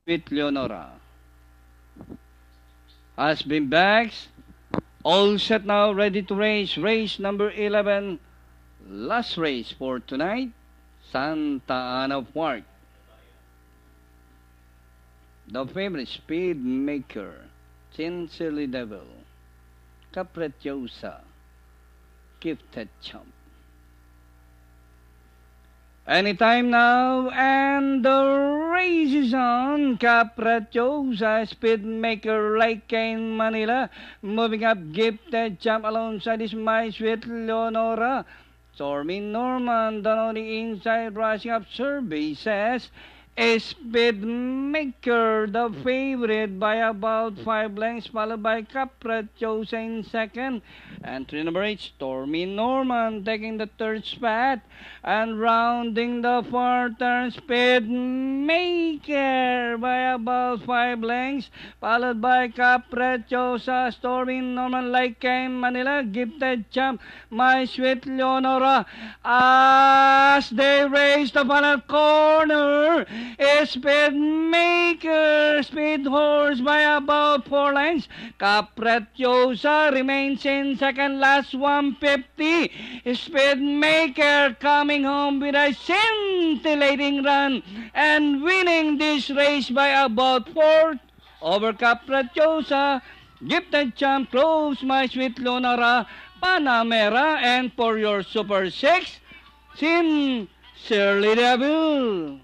With Leonora. Has been bags. All set now, ready to race. Race number 11. Last race for tonight. Santa Ana Park. The favorite speed maker. Sincerely Devil. Capretiosa. Gifted Chump. Anytime now, and the race is on. Capretiosa, Speedmaker, Lake Cane, Manila. Moving up, Gifted Champ alongside is My Sweet Leonora. Stormy Norman, down on the inside, rushing up, Survey says, Speedmaker, the favorite by about 5 lengths, followed by Capretiosa in second. Entry number 8, Stormy Norman taking the third spot. And rounding the far turn, Speedmaker by about 5 lengths, followed by Capretiosa, Stormy Norman, Lake Cane, Manila, Gifted Champ, My Sweet Leonora. As they race the final corner, Speedmaker, Speed Horse by about 4 lengths. Capretiosa remains in second, last 150. Speedmaker coming home with a scintillating run and winning this race by about 4 over Capretiosa. Gifted Champ, Close, My Sweet Leonora, Panamera, and for your Super 6, Sincerely Devil.